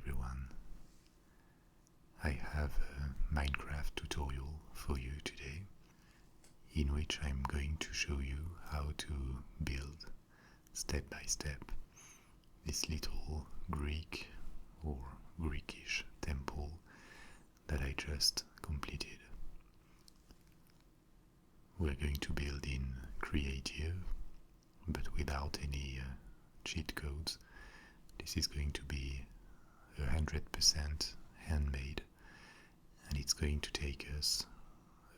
everyone. I have a Minecraft tutorial for you today in which I'm going to show you how to build step by step this little Greek or Greekish temple that I just completed. We're going to build in creative but without any cheat codes. This is going to be 100% handmade, and it's going to take us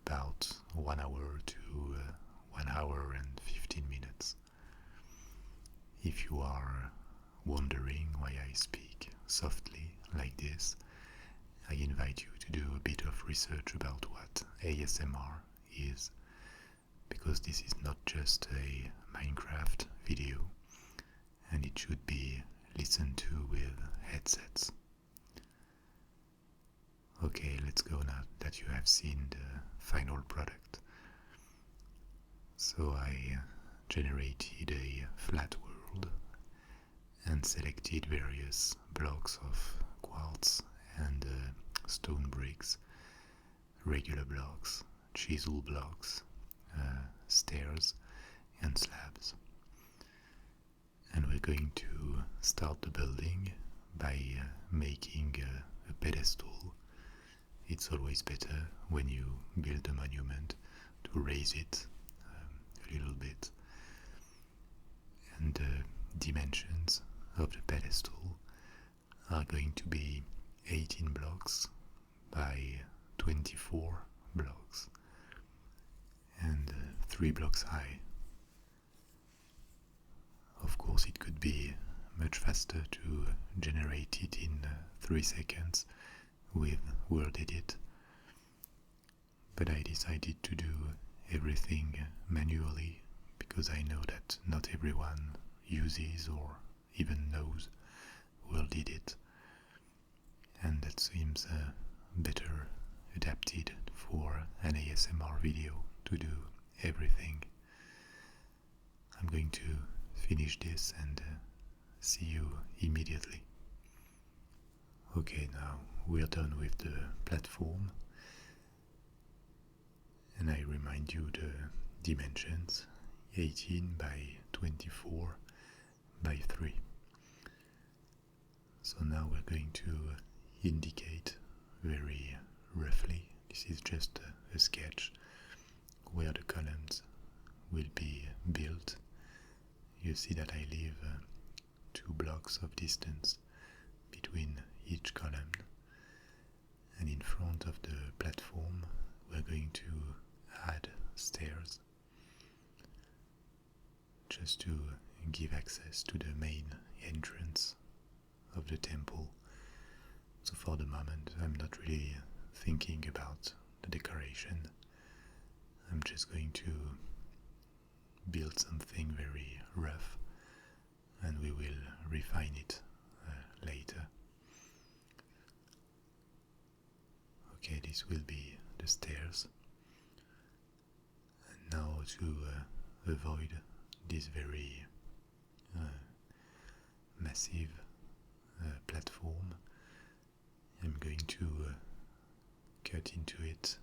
about 1 hour to 1 hour and 15 minutes. If you are wondering why I speak softly like this, I invite you to do a bit of research about what ASMR is, because this is not just a Minecraft video, and it should be listened to with headsets. Okay, let's go now that you have seen the final product. So I generated a flat world and selected various blocks of quartz and stone bricks, regular blocks, chisel blocks, stairs and slabs. And we're going to start the building by making a pedestal. It's always better when you build a monument to raise it a little bit. And the dimensions of the pedestal are going to be 18 blocks by 24 blocks and 3 blocks high. Of course, it could be much faster to generate it in 3 seconds with WorldEdit, but I decided to do everything manually because I know that not everyone uses or even knows WorldEdit, and that seems better adapted for an ASMR video to do everything. I'm going to finish this and see you immediately. Okay, now we're done with the platform, and I remind you the dimensions: 18 by 24 by 3. So now we're going to indicate very roughly, this is just a sketch, where the columns will be built. You see that I leave 2 blocks of distance between each column, and in front of the platform we're going to add stairs just to give access to the main entrance of the temple. So for the moment I'm not really thinking about the decoration. I'm just going to build something very rough, and we will refine it later. Okay, this will be the stairs. And now to avoid this very massive platform, I'm going to cut into it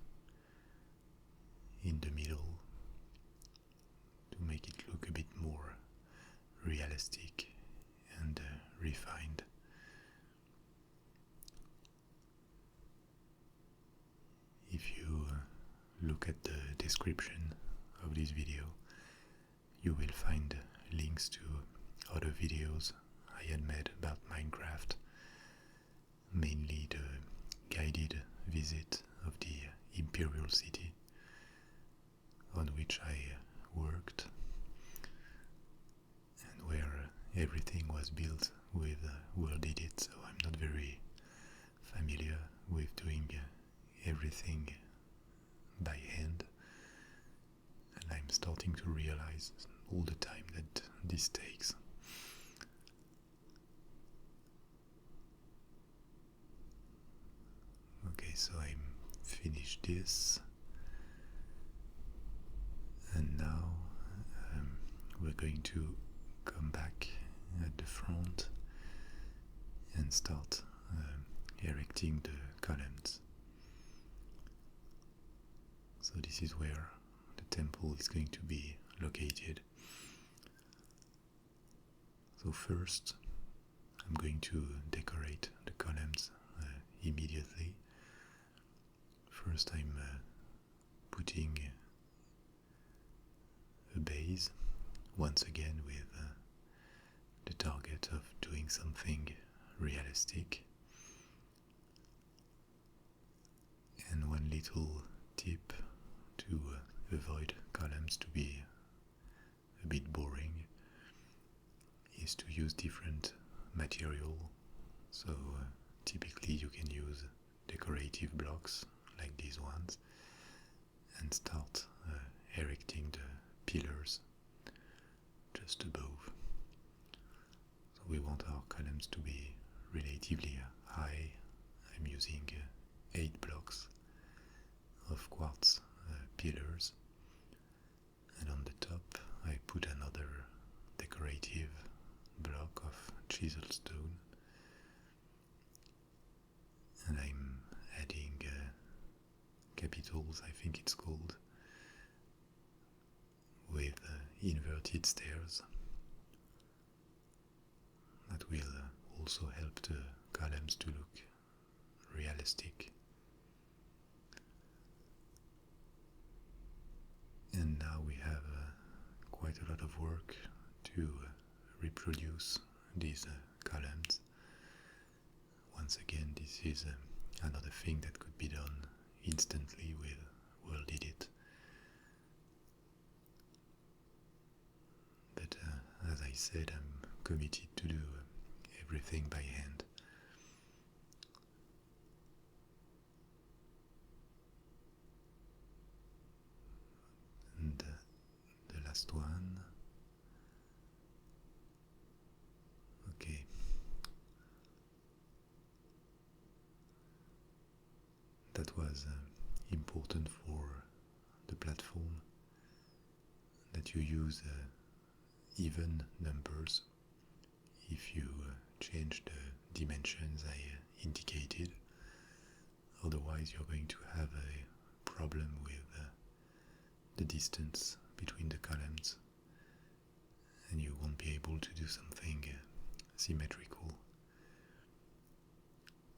in the middle to make it look a bit more realistic and refined. If you look at the description of this video, you will find links to other videos I had made about Minecraft, mainly the guided visit of the Imperial City, on which I worked, and where everything was built with WorldEdit, so I'm not very familiar with doing everything by hand, and I'm starting to realize all the time that this takes. Okay, so I'm finished this, and now we're going to come back at the front and start erecting the columns. So this is where the temple is going to be located. So first, I'm going to decorate the columns immediately. First, I'm putting a base, once again with the target of doing something realistic. And one little tip to avoid columns to be a bit boring is to use different material. So typically you can use decorative blocks like these ones and start erecting the pillars just above. So we want our columns to be relatively high. I'm using 8 blocks of quartz pillars, and on the top I put another decorative block of chisel stone, and I'm adding capitals, I think it's called, with inverted stairs that will also help the columns to look realistic. And now we have quite a lot of work to reproduce these columns. Once again, this is another thing that could be done instantly with WorldEdit. But as I said, I'm committed to do everything by hand. And the last one. Okay. That was important for the platform, that you use even numbers if you change the dimensions I indicated. Otherwise you're going to have a problem with the distance between the columns, and you won't be able to do something symmetrical.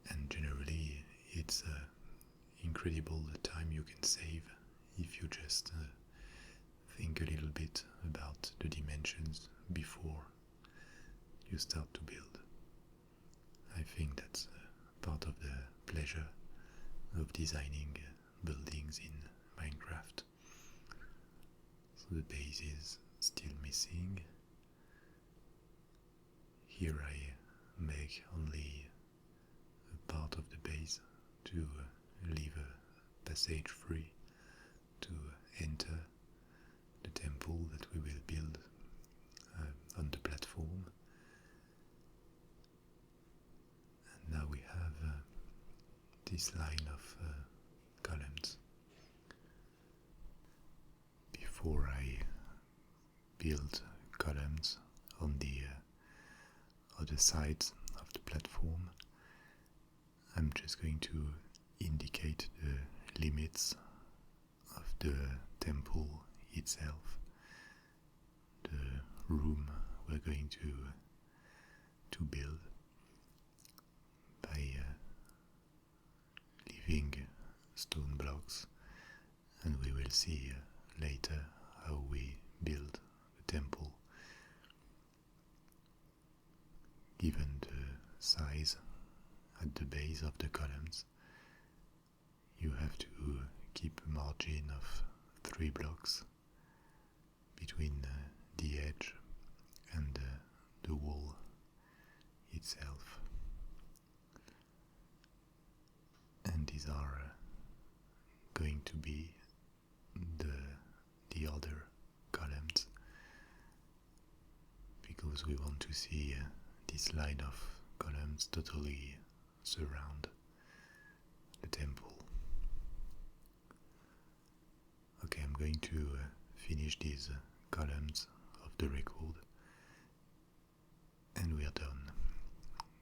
And generally it's incredible the time you can save if you just think a little bit about the dimensions before you start to build. I think that's part of the pleasure of designing buildings in Minecraft. So the base is still missing. Here I make only a part of the base to leave a passage free to enter the temple that we will build on the platform. And now we have this line of columns. Before I build columns on the other sides of the platform, I'm just going to indicate the limits of the temple itself, the room we're going to build, by leaving stone blocks, and we will see later how we build the temple. Given the size at the base of the columns, you have to keep a margin of 3 blocks between the edge and the wall itself. And these are going to be the other columns, because we want to see this line of columns totally surround the temple. Okay, I'm going to finish these columns of the record, and we are done.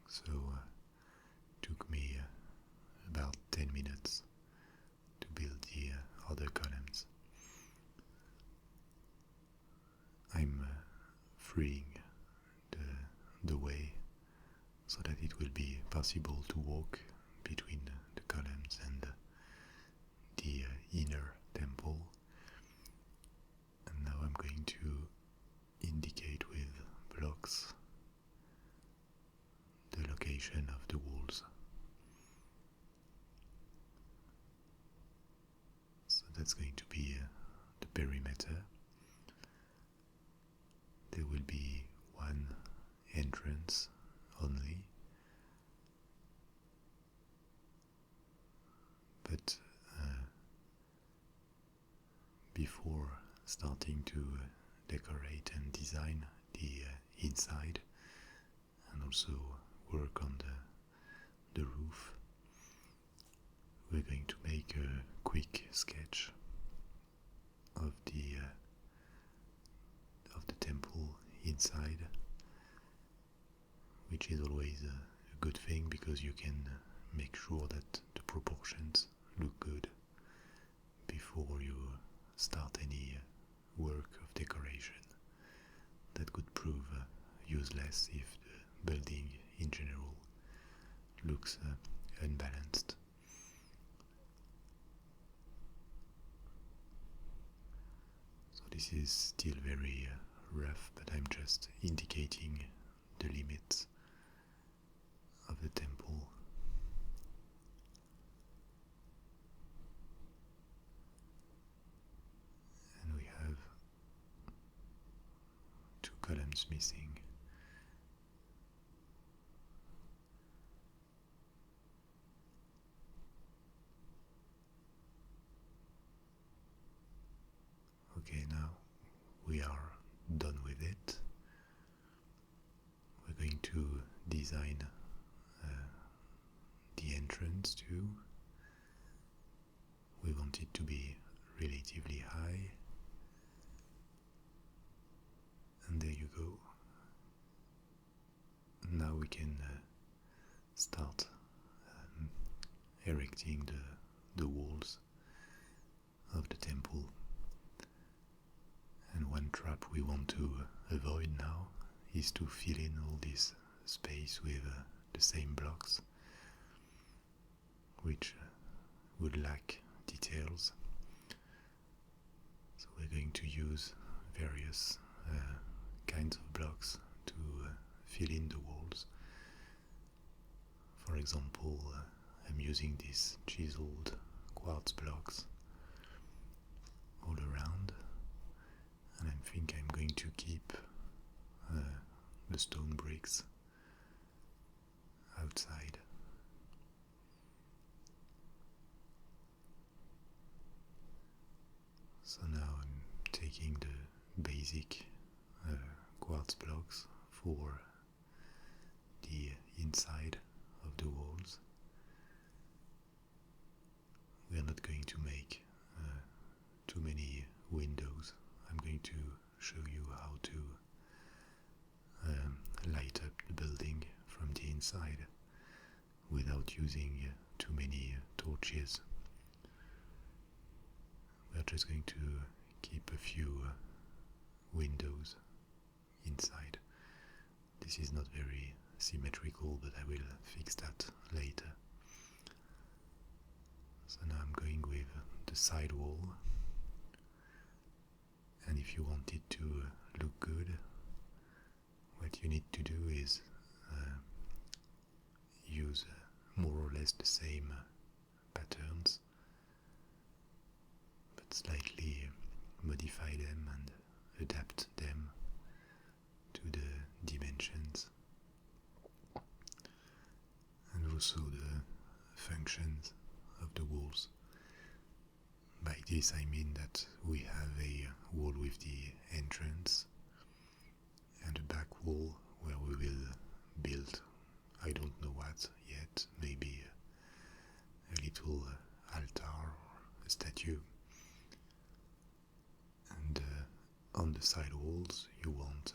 So it took me freeing the way so that it will be possible to walk between the columns and the inner temple. And now I'm going to indicate with blocks the location of the walls. So that's going to be the perimeter. There will be one entrance only, but before starting to decorate and design the inside and also work on the roof, we're going to make a quick sketch of the temple inside, which is always a good thing because you can make sure that the proportions look good before you start any work of decoration that could prove useless if the building in general looks unbalanced. So this is still very rough, but I'm just indicating the limits of the temple. And we have two columns missing. Okay, now we are done with it. We're going to design the entrance too. We want it to be relatively high, and there you go. Now we can start erecting the walls of the temple. And one trap we want to avoid now is to fill in all this space with the same blocks, which would lack details. So we're going to use various kinds of blocks to fill in the walls. For example, I'm using these chiseled quartz blocks all around, and I think I'm going to keep the stone bricks outside. So now I'm taking the basic quartz blocks for the inside of the walls. We are not going to make too many windows. I'm going to show you how to light up the building from the inside without using too many torches. We are just going to keep a few windows inside. This is not very symmetrical, but I will fix that later. So now I'm going with the side wall, and if you want it to look good, what you need to do is use more or less the same patterns, but slightly modify them and adapt them to the dimensions and also the functions of the walls. By this I mean that we have a wall with the entrance and a back wall where we will build, I don't know what yet, maybe a little altar or a statue. And on the side walls you want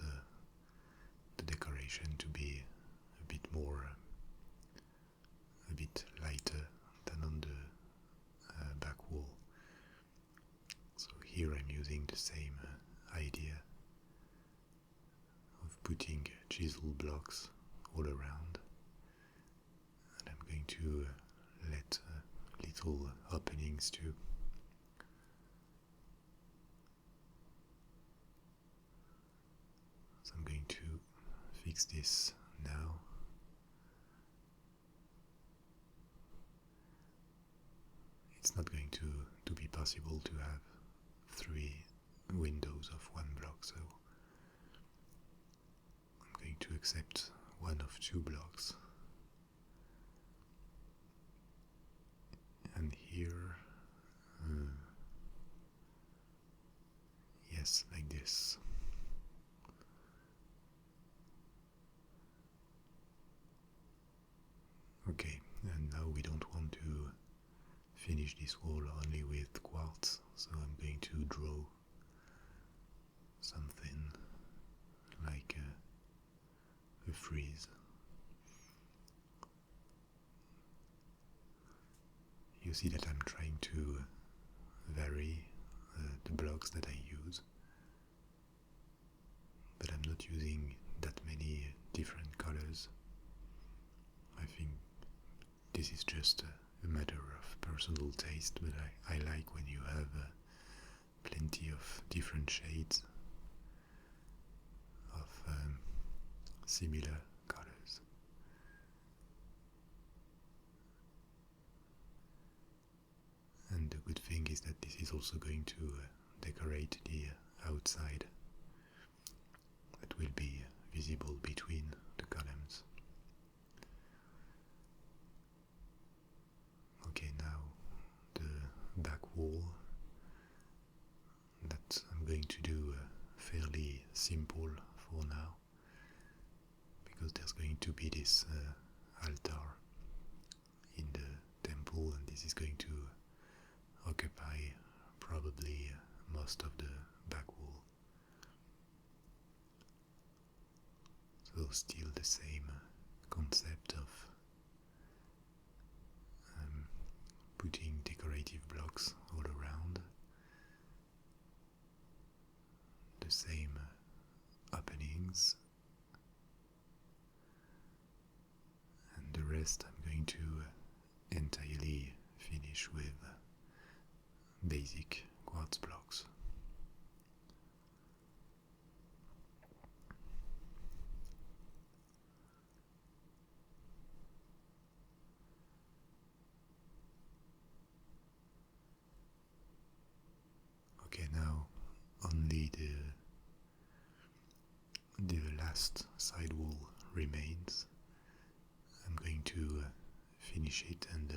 the decoration to be a bit more, a bit lighter than on the back wall. So here I'm using the same idea putting chisel blocks all around, and I'm going to let little openings too. So I'm going to fix this now. It's not going to be possible to have 3 windows of 1 block, so I'm going to accept one of 2 blocks. And here, yes, like this. Okay, and now we don't want to finish this wall only with quartz, so I'm going to draw something like a frieze. You see that I'm trying to vary the blocks that I use, but I'm not using that many different colors. I think this is just a matter of personal taste, but I like when you have plenty of different shades of similar colors. And the good thing is that this is also going to decorate the outside that will be visible between the columns. Okay, now the back wall, that I'm going to do fairly simple for now, because there's going to be this altar in the temple, and this is going to occupy probably most of the back wall. So still the same concept of putting decorative blocks all around, the same openings, and the rest I'm going to entirely finish with basic quartz blocks. Okay, now only the last side wall remains. I'm going to finish it and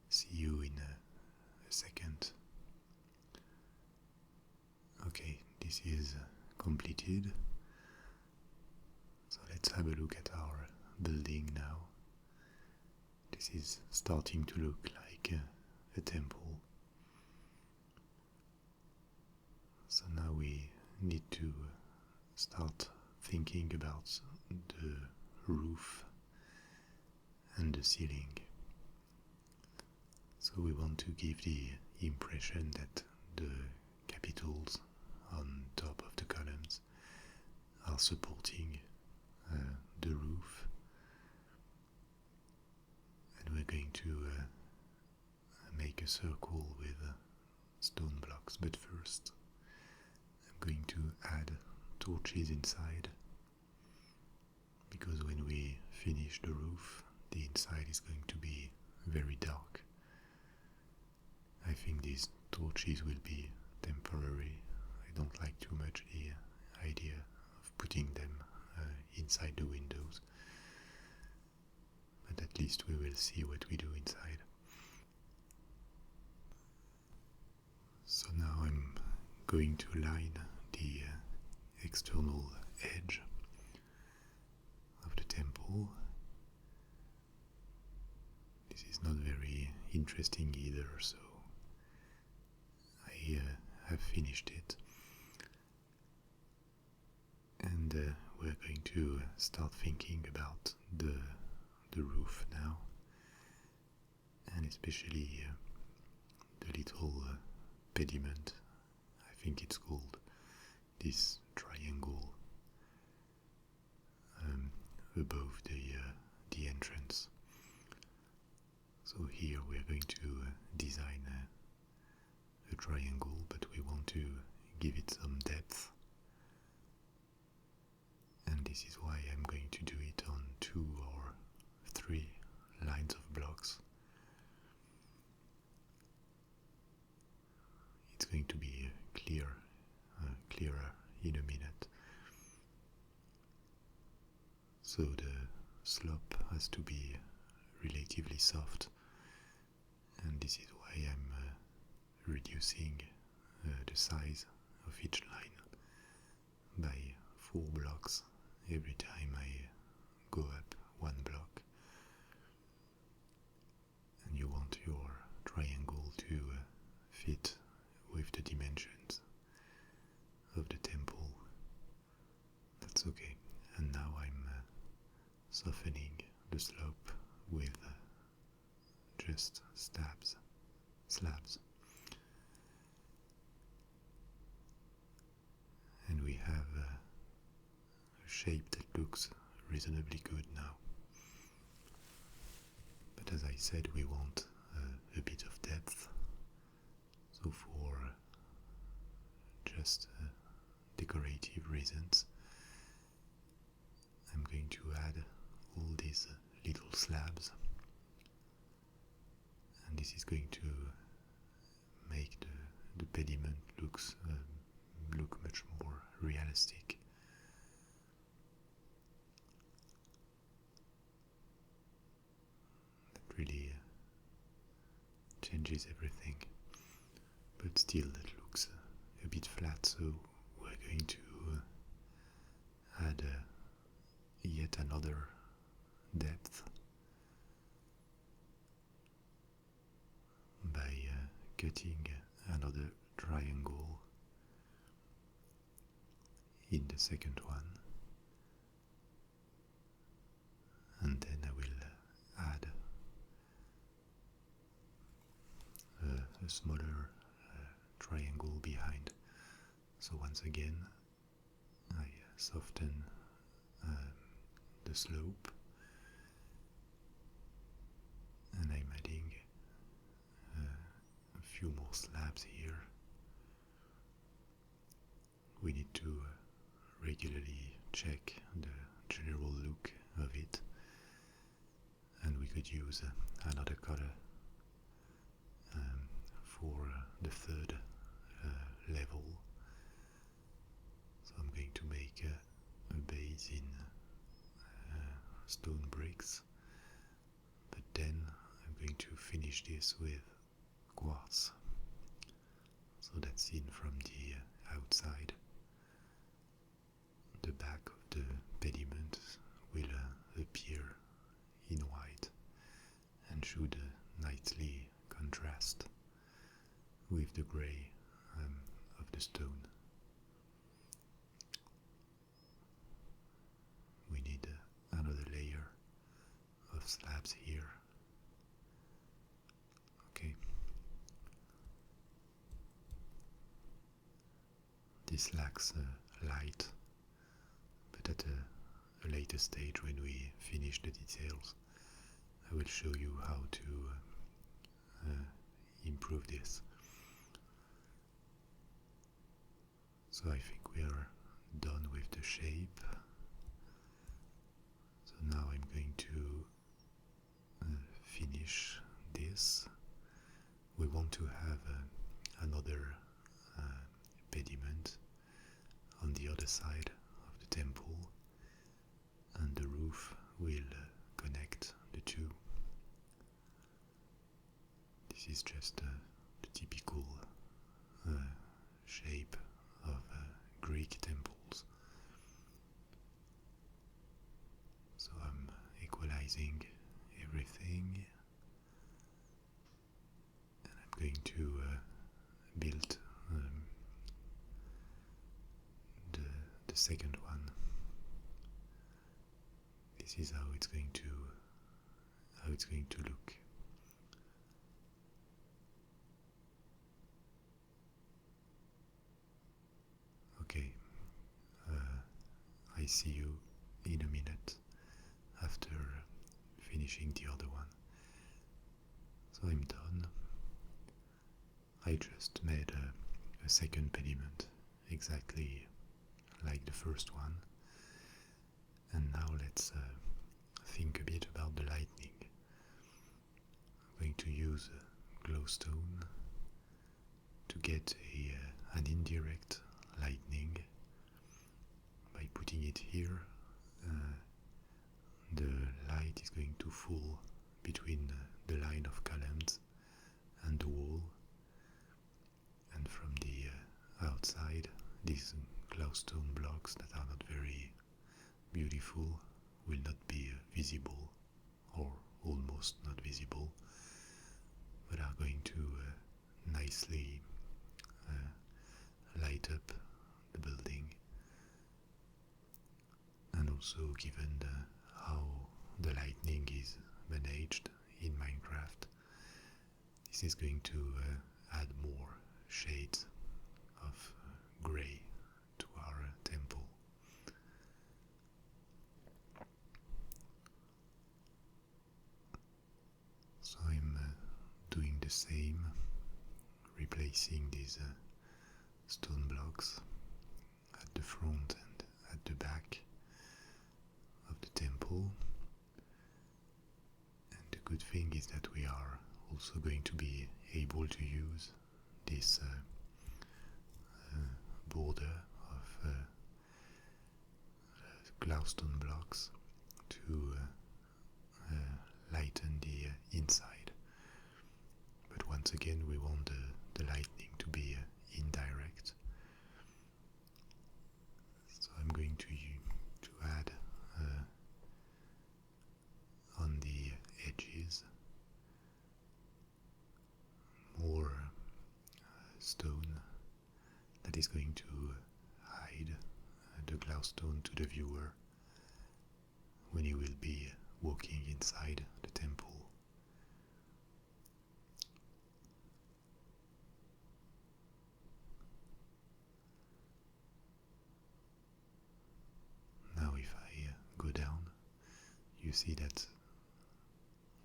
see you in a second. Okay, this is completed. So let's have a look at our building now. This is starting to look like a temple. So now we need to start thinking about the roof and the ceiling. So we want to give the impression that the capitals on top of the columns are supporting the roof, and we're going to make a circle with stone blocks. But first I'm going to add torches inside, because when we finish the roof, the inside is going to be very dark. I think these torches will be temporary. I don't like too much the idea of putting them inside the windows, but at least we will see what we do inside. So now I'm going to line the external edge of the temple. This is not very interesting either, so I have finished it. And we're going to start thinking about the roof now, and especially the little pediment, I think it's called, this triangle above the entrance. So here we are going to design a triangle, but we want to give it some depth. And this is why I'm going to do it on 2 or 3 lines of blocks. It's going to be clearer in a minute. So the slope has to be relatively soft, and this is why I'm reducing the size of each line by 4 blocks every time I go up 1 block. And you want your triangle to fit with the dimensions of the temple. That's okay. And now I'm softening the slope with just slabs. And we have a shape that looks reasonably good now. But as I said, we want a bit of depth. So for just decorative reasons, I'm going to add all these little slabs, and this is going to make the pediment look much more realistic. That really changes everything, but still that looks a bit flat, so we're going to add yet another depth by cutting another triangle in the second one, and then I will add a smaller triangle behind. So once again I soften the slope, and I'm adding a few more slabs here. We need to regularly check the general look of it, and we could use another color for the third level. So I'm going to make a base in stone bricks, but then I'm going to finish this with quartz, so that's seen from the outside. The back of the pediment will appear in white and should nicely contrast with the grey of the stone. We need another layer of slabs here. Okay. This lacks light, but at a later stage, when we finish the details, I will show you how to improve this. So I think we are done with the shape. So now I'm going to finish this. We want to have another pediment on the other side of the temple, and the roof will connect the two. This is just the typical shape of Greek temples. So I'm equalizing everything, and I'm going to build the second one. This is how it's going to look. Okay, I see you in a minute. after finishing the other one. So I'm done. I just made a second pediment exactly like the first one. And now let's think a bit about the lightning. I'm going to use glowstone to get an indirect lightning by putting it here. The light is going to fall between the line of columns and the wall, and from the outside these glowstone blocks that are not very beautiful will not be visible, or almost not visible, but are going to nicely light up the building. And also, given how the lightning is managed in Minecraft, this is going to add more shades of grey to our temple. So I'm doing the same, replacing these stone blocks at the front and at the back of the temple. And the good thing is that we are also going to be able to use this border of glowstone blocks to lighten the inside. But once again, we want the lightning to be indirect. So I'm going to add on the edges more stone that is going to hide the glowstone to the viewer when he will be walking inside the temple. Now if I go down, you see that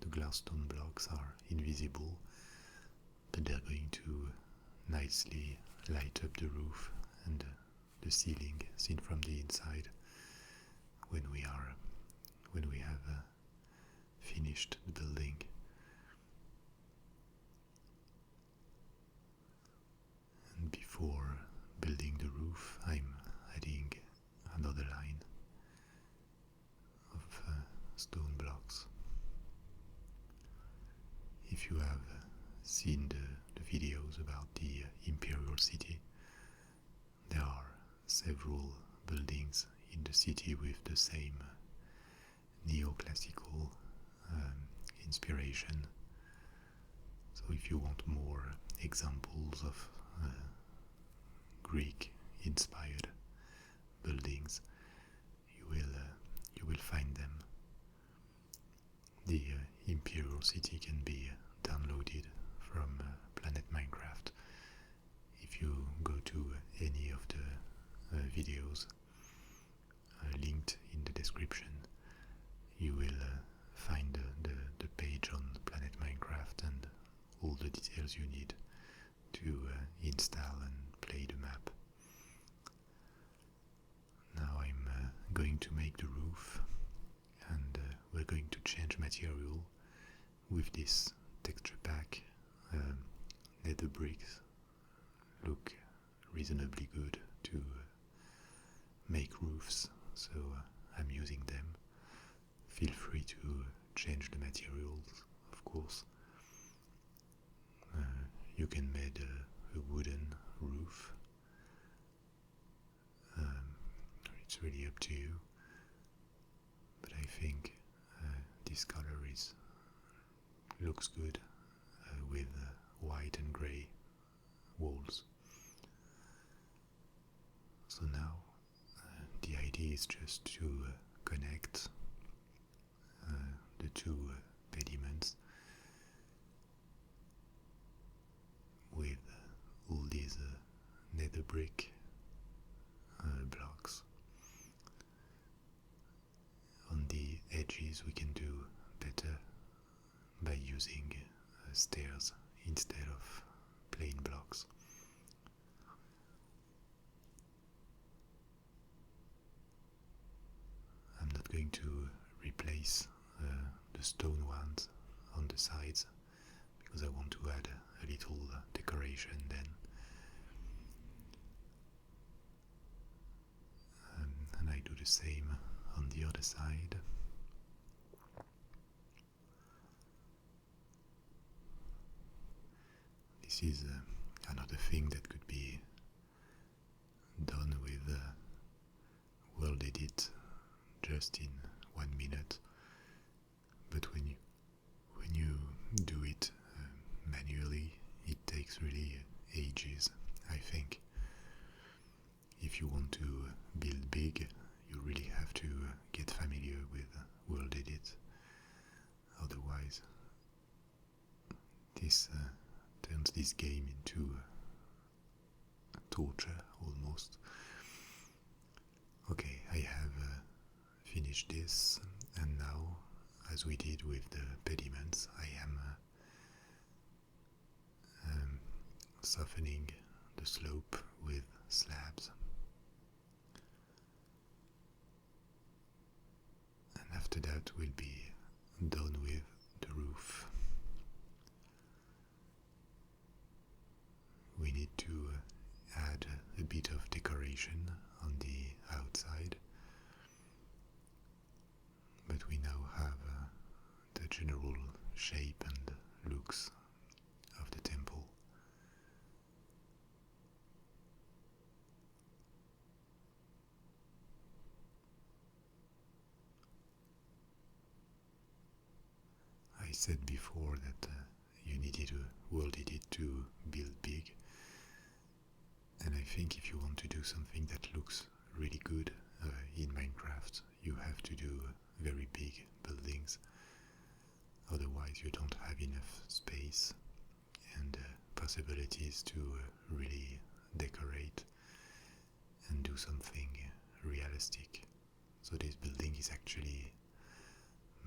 the glowstone blocks are invisible, but they're going to nicely light up the roof and the ceiling seen from the inside when we have finished the building. And before building the roof, I'm adding another line of stone blocks. If you have seen the videos about the Imperial City, there are several buildings in the city with the same neoclassical inspiration. So if you want more examples of Greek-inspired buildings, you will find them. The Imperial City can be downloaded from Planet Minecraft. If you go to any of the videos linked in the description, you will find the page on Planet Minecraft and all the details you need to install and play the map. Now I'm going to make the roof, and we're going to change material with this texture pack. Nether bricks look reasonably good to make roofs, so I'm using them. Feel free to change the materials, of course. You can make a wooden roof. It's really up to you, but I think this color looks good with white and grey walls. So now the idea is just to connect the two pediments with all these nether brick blocks. On the edges is we can do better by using stairs instead of plain blocks. I'm not going to replace the stone ones on the sides because I want to add a little decoration then. And I do the same on the other side. This is another thing that could be done with WorldEdit just in 1 minute, but when you do it manually, it takes really ages, I think. If you want to build big, you really have to get familiar with WorldEdit. Otherwise, this turns this game into torture almost. Okay, I have finished this, and now, as we did with the pediments, I am softening the slope with slabs. And after that we'll be done with the roof. We need to add a bit of decoration on the outside, but we now have the general shape and looks of the temple. I said before that you needed a WorldEdit to build big, and I think if you want to do something that looks really good in Minecraft, you have to do very big buildings. Otherwise you don't have enough space and possibilities to really decorate and do something realistic. So this building is actually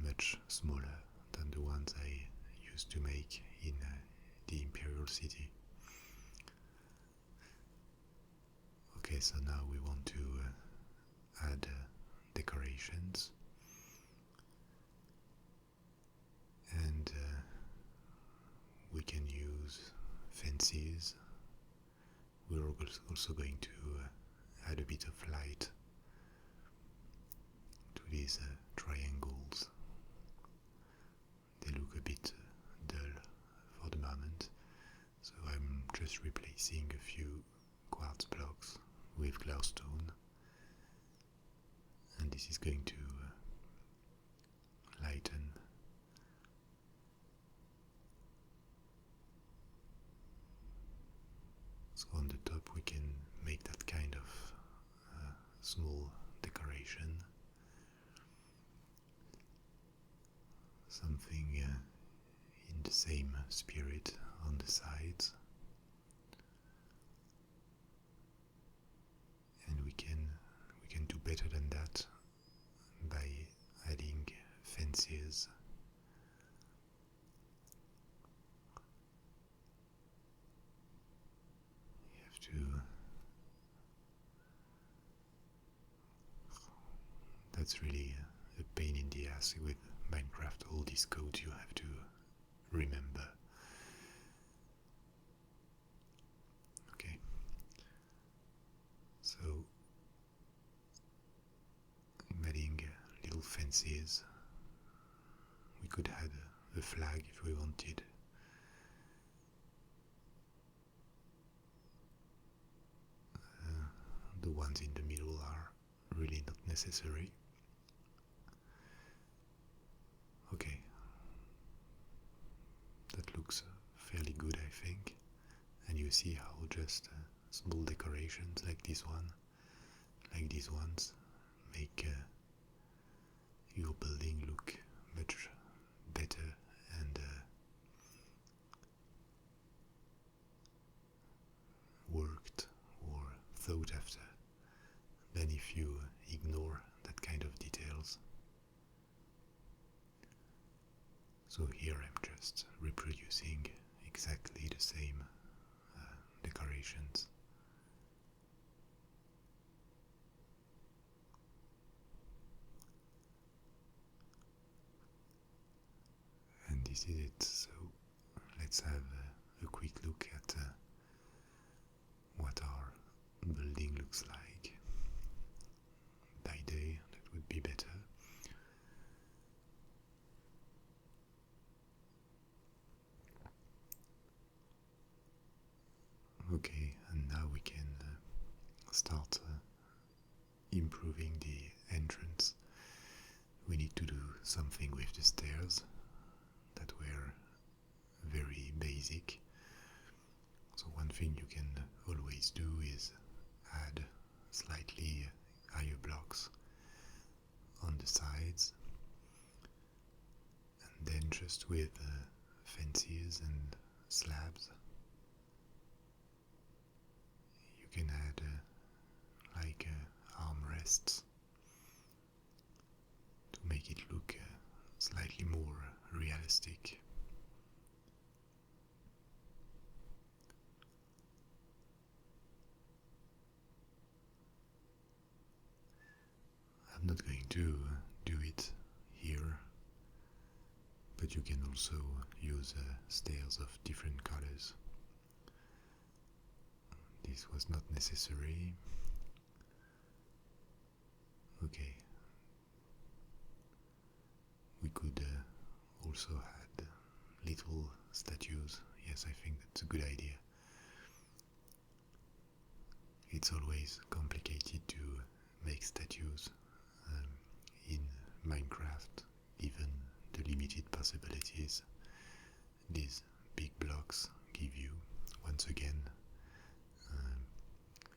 much smaller than the ones I used to make in the Imperial City. Okay, so now we want to add decorations, and we can use fences. We're also going to add a bit of light to these triangles. They look a bit dull for the moment, so I'm just replacing a few quartz blocks with glowstone, and this is going to lighten. So on the top we can make that kind of small decoration, something in the same spirit on the sides, and we can do better than that by adding fences. You have to. That's really a pain in the ass with Minecraft, all these codes you have to remember. Okay, so I'm adding little fences. We could add a flag if we wanted. The ones in the middle are really not necessary. Okay, that looks fairly good, I think, and you see how just small decorations like this one, like these ones, make your building look much better and worked or thought after than if you ignore that kind of details. So here I'm just reproducing exactly the same decorations. And this is it. So let's have a quick look at what our building looks like by day. That would be better. Okay, and now we can start improving the entrance. We need to do something with the stairs that were very basic. So one thing you can always do is add slightly higher blocks on the sides, and then just with fences and slabs you can add like armrests to make it look slightly more realistic. I'm not going to do it here, but you can also use stairs of different colors. This was not necessary. Okay. We could also add little statues. Yes, I think that's a good idea. It's always complicated to make statues in Minecraft, given the limited possibilities these big blocks give you. Once again,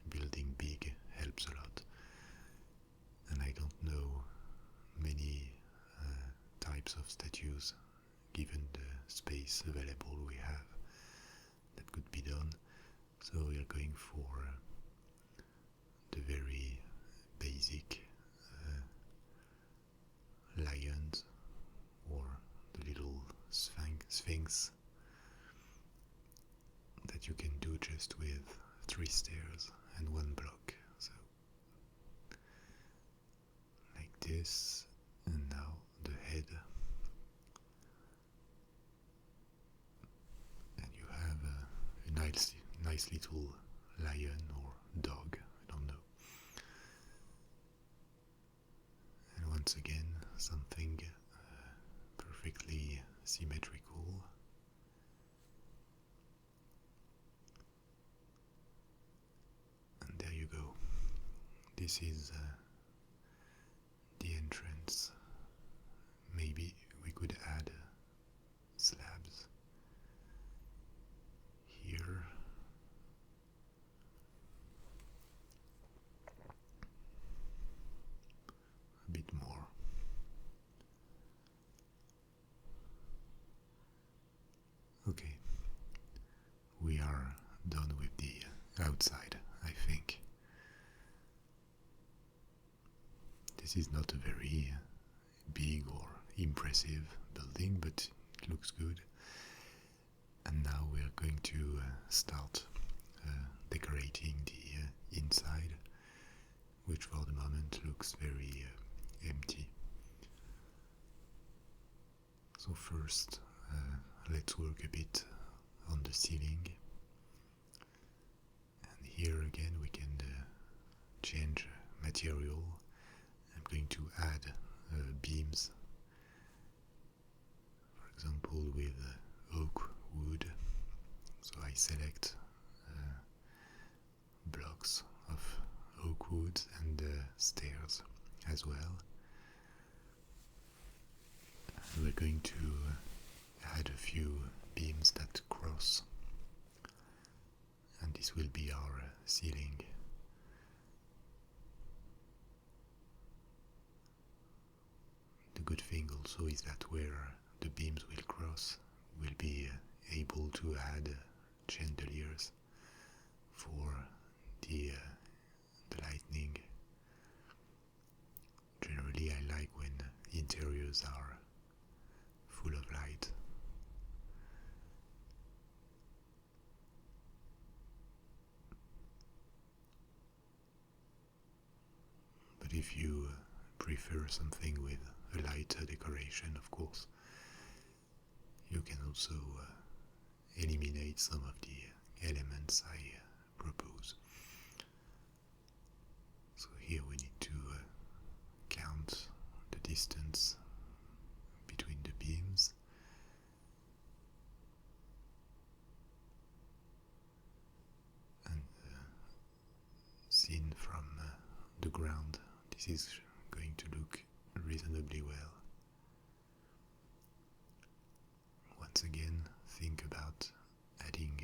building big helps a lot, and I don't know many types of statues given the space available we have that could be done. So we are going for the very basic lions or the little sphinx that you can do just with 3 stairs and 1 block. So like this, and now the head, and you have a nice little lion or dog, I don't know. And once again, something perfectly symmetrical. And there you go. This is the entrance. Maybe we could add slabs here. A bit more. Okay, we are done with the outside, I think. This is not a very big or impressive building, but it looks good. And now we are going to start decorating the inside, which for the moment looks very empty. So first, let's work a bit on the ceiling. And here again we can change material. I'm going to add beams, for example with oak wood. So I select blocks of oak wood and stairs as well. And we're going to add a few beams that cross, and this will be our ceiling. The good thing also is that where the beams will cross, we'll be able to add chandeliers for the lightning. Generally I like when interiors are full of light. But if you prefer something with a lighter decoration, of course, you can also eliminate some of the elements I propose. So here we need to count the distance between the beams. And seen from the ground, this is going to look reasonably well. Once again, think about adding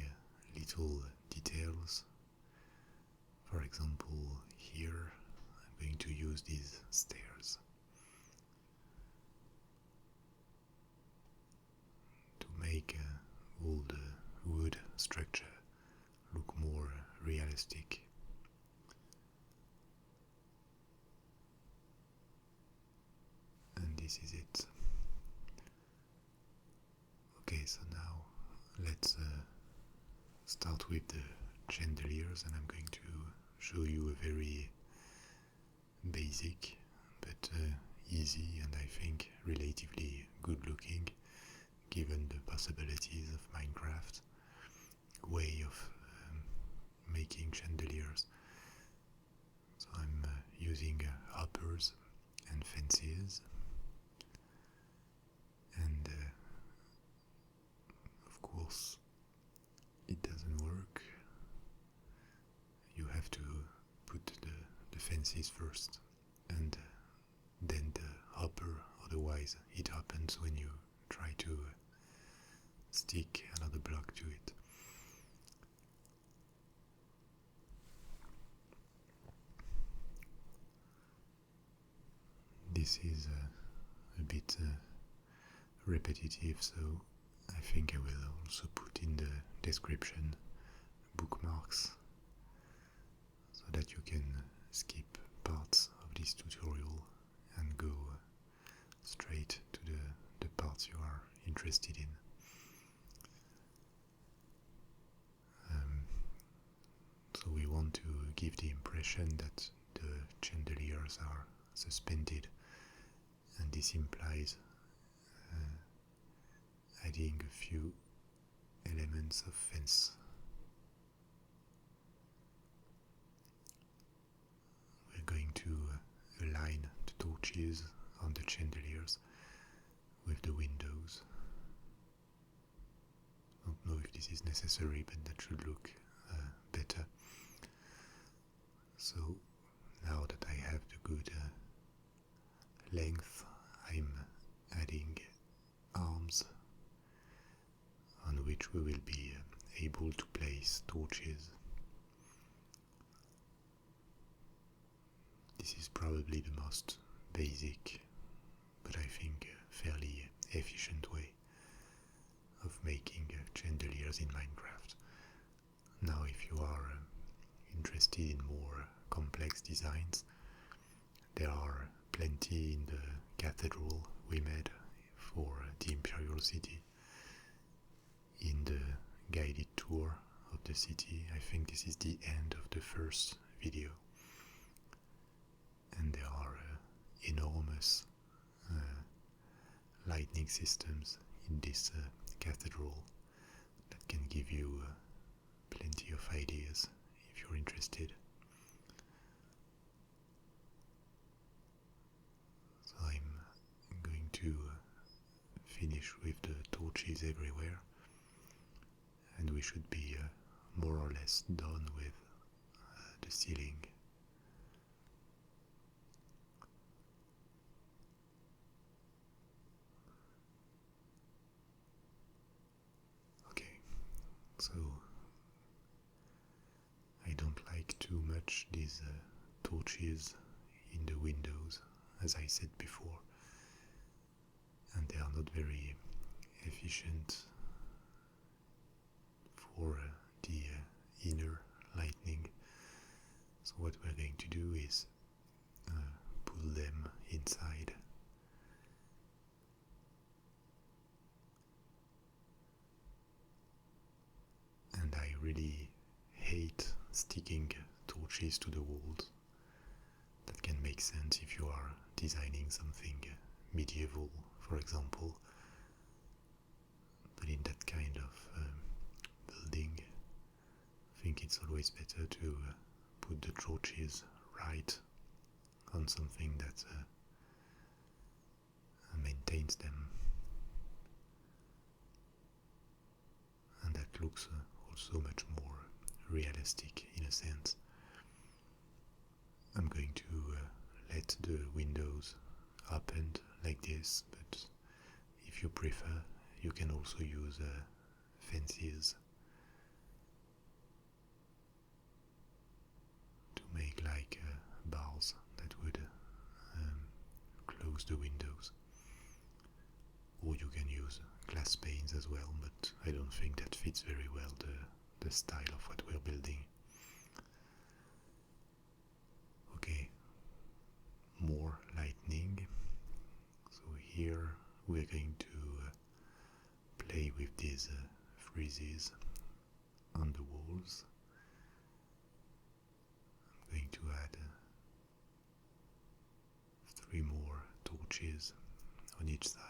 little details. For example, here I'm going to use these stairs to make all the wood structure look more realistic. And this is it. Okay, so now let's start with the chandeliers, and I'm going to show you a very basic but easy and I think relatively good looking, given the possibilities of Minecraft, way of making chandeliers. So I'm using hoppers and fences, and of course it doesn't work. You have to put the fences first and then the hopper, otherwise it happens when you try to stick another block to it. This is a bit repetitive, so I think I will also put in the description bookmarks so that you can skip parts of this tutorial and go straight to the parts you are interested in. So we want to give the impression that the chandeliers are suspended, and this implies adding a few elements of fence. We're going to align the torches on the chandeliers with the windows. I don't know if this is necessary, but that should look better. So now that I have the good length, I'm adding arms on which we will be able to place torches. This is probably the most basic, but I think fairly efficient way of making chandeliers in Minecraft. Now if you are interested in more complex designs, there are plenty in the cathedral we made for the Imperial City. In the guided tour of the city, I think this is the end of the first video, and there are enormous lightning systems in this cathedral that can give you plenty of ideas if you're interested. So I'm going to finish with the torches everywhere, and we should be more or less done with the ceiling. Okay, so I don't like too much these torches in the windows, as I said before, and they are not very efficient for the inner lighting. So what we're going to do is pull them inside really hate sticking torches to the walls. That can make sense if you are designing something medieval, for example. But in that kind of building, I think it's always better to put the torches right on something that maintains them, and that looks also much more realistic in a sense. I'm going to let the windows open like this, but if you prefer, you can also use fences to make like bars that would close the windows. Or you can use glass panes as well, but I don't think that fits very well the style of what we're building. Okay, more lightning. So here we're going to play with these friezes on the walls. I'm going to add 3 more torches on each side.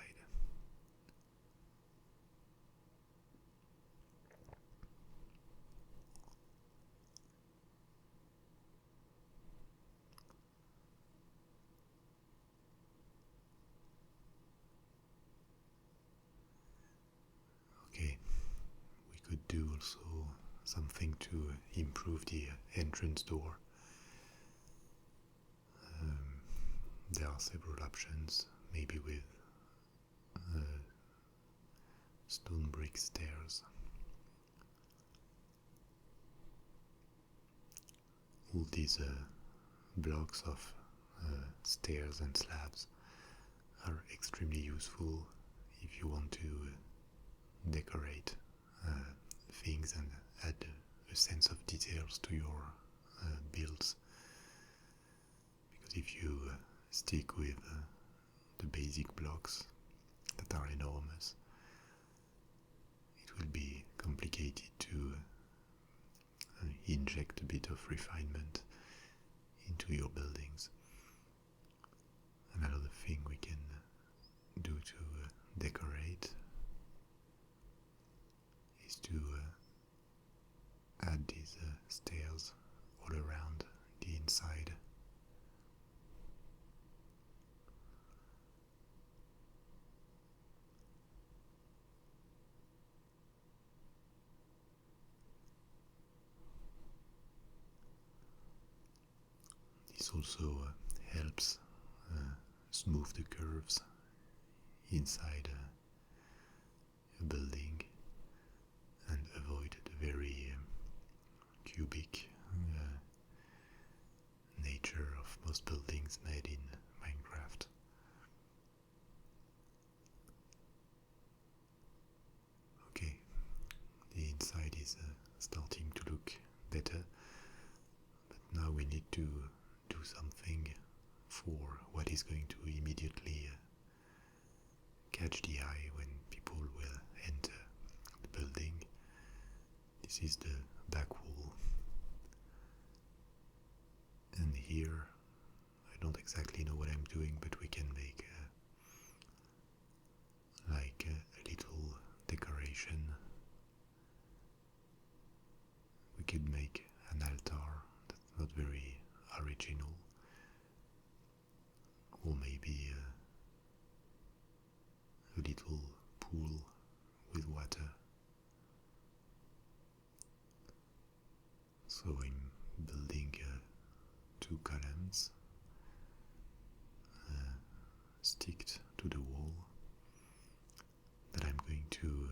Okay, we could do also something to improve the entrance door. There are several options, maybe with stone brick stairs. All these blocks of stairs and slabs are extremely useful if you want to decorate things and add a sense of details to your builds. Because if you stick with the basic blocks that are enormous, it will be complicated to inject a bit of refinement into your buildings. Another thing we can do to decorate is to add these stairs all around the inside. This also helps smooth the curves inside a building and avoid the very cubic nature of most buildings made in Minecraft. Okay, the inside is starting to look better, but now we need to do something for what is going to immediately catch the eye when people will enter the building. This is the back wall, and here I don't exactly know what I'm doing, but we can make like a little decoration. We could make an altar that's not very original, or maybe a little pool with water. So I'm building 2 columns sticked to the wall that I'm going to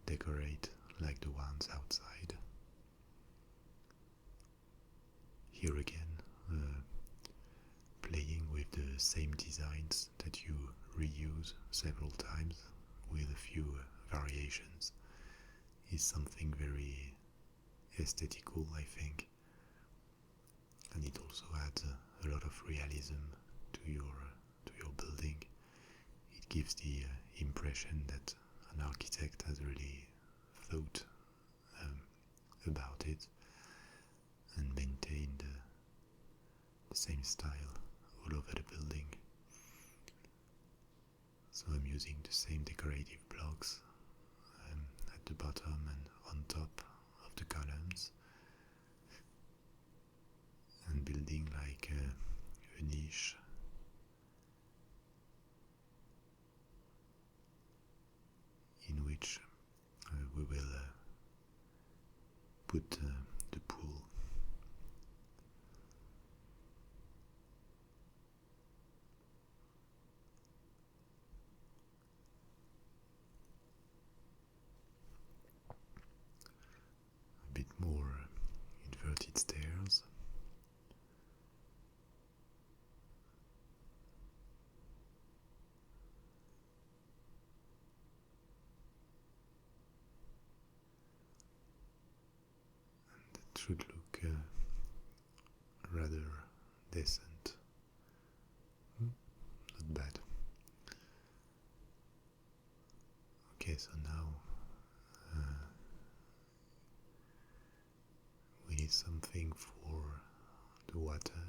decorate like the ones outside. Here again, playing with the same designs that you reuse several times with a few variations is something very aesthetical, I think, and it also adds a lot of realism to your building. It gives the impression that an architect has really thought about it and maintain the same style all over the building. So I'm using the same decorative blocks at the bottom and on top of the columns, and building like a niche in which we will put the pool. A bit more inverted stairs. It should look rather decent. Not bad. Okay, so now we need something for the water.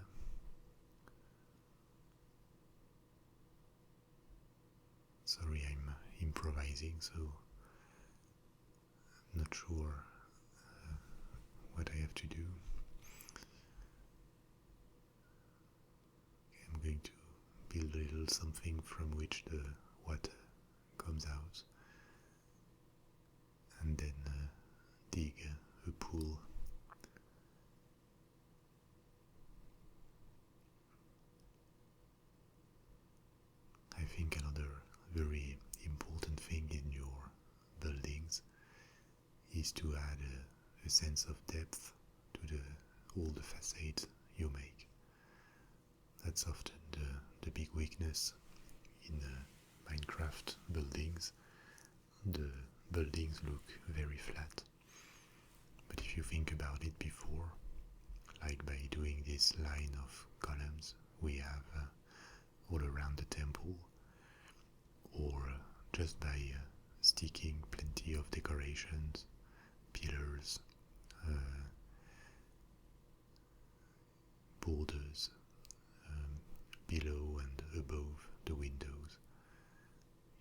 Sorry, I'm improvising, so I'm not sure what I have to do. I'm going to build a little something from which the water comes out, and then dig a pool. I think another very important thing in your buildings is to add a sense of depth to all the facades you make. That's often the big weakness in Minecraft buildings. The buildings look very flat. But if you think about it before, like by doing this line of columns we have all around the temple, or just by sticking plenty of decorations, pillars, borders below and above the windows,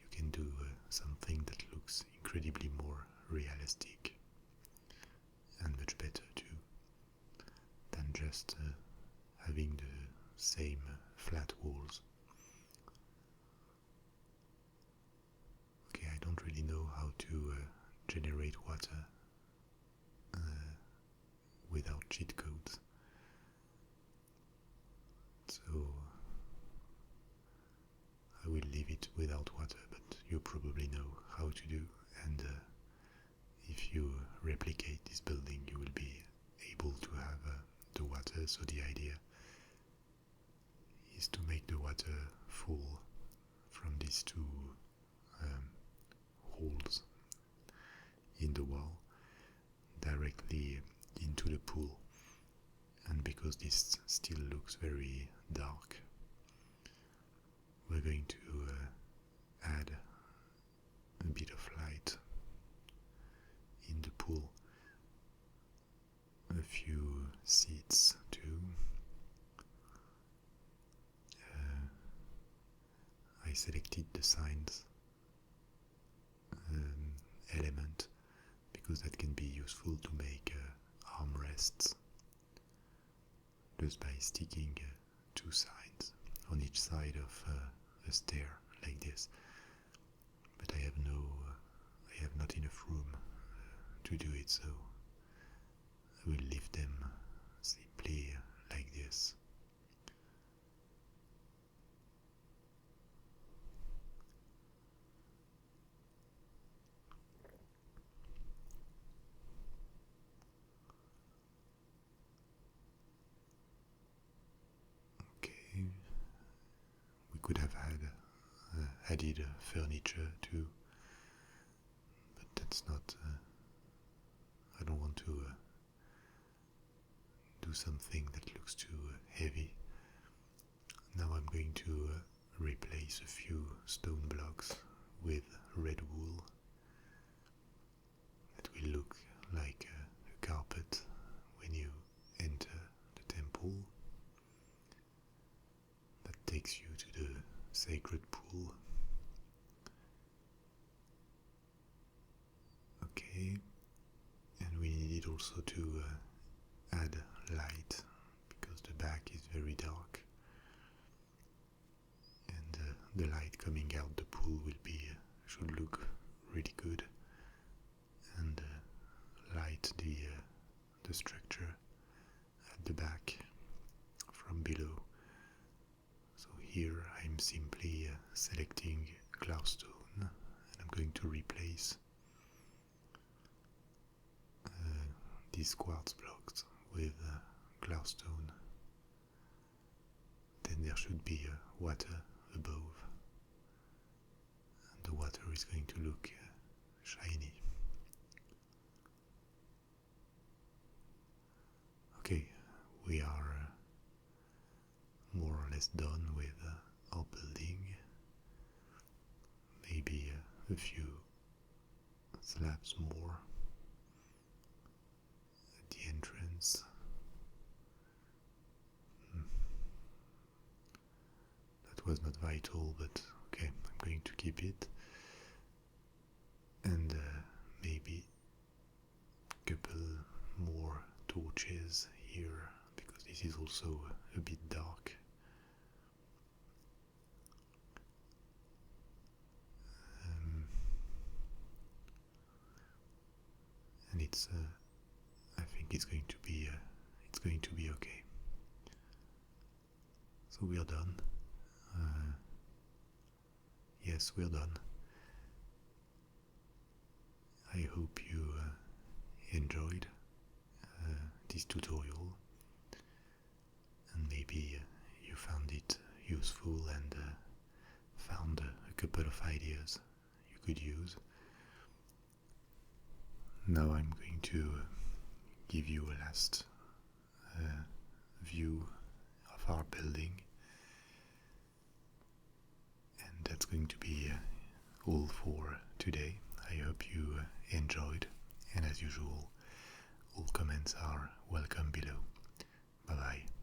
you can do something that looks incredibly more realistic and much better too than just having the same flat walls. Okay, I don't really know how to generate water without cheat codes, so I will leave it without water, but you probably know how to do, and if you replicate this building you will be able to have the water. So the idea is to make the water fall from these two holes in the wall directly into the pool. And because this still looks very dark, we're going to add a bit of light in the pool, a few seats too. I selected the signs element because that can be useful to make armrests just by sticking two signs on each side of a stair like this. But I have not enough room to do it, so I will leave them simply like this. Okay, we could have added furniture too, but that's not. I don't want to do something that looks too heavy. Now I'm going to replace a few stone blocks with red wool that will look like a carpet. takes you to the sacred pool. Okay, and we needed also to add light because the back is very dark, and the light coming out the pool should look really good and light the structure at the back from below. So here I'm simply selecting Gloustone, and I'm going to replace these quartz blocks with Gloustone. Then there should be water above, and the water is going to look shiny. Okay, we are more or less done with our building. Maybe a few slabs more at the entrance. That was not vital, but okay, I'm going to keep it. And maybe a couple more torches here, because this is also a bit dark. And I think it's going to be okay. So we are done. Yes, we're done. I hope you enjoyed this tutorial, and maybe you found it useful and found a couple of ideas you could use. Now I'm going to give you a last view of our building, and that's going to be all for today. I hope you enjoyed, and as usual, all comments are welcome below. Bye bye.